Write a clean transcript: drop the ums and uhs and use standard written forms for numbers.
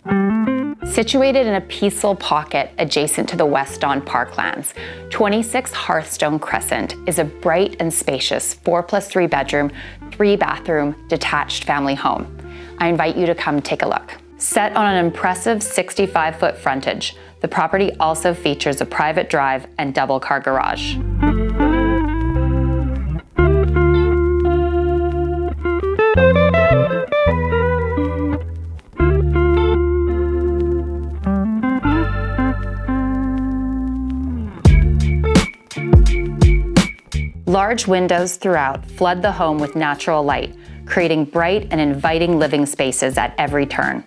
Situated in a peaceful pocket adjacent to the West Don Parklands, 26 Hearthstone Crescent is a bright and spacious 4+3 bedroom, 3-bathroom, detached family home. I invite you to come take a look. Set on an impressive 65-foot frontage, the property also features a private drive and double-car garage. Large windows throughout flood the home with natural light, creating bright and inviting living spaces at every turn.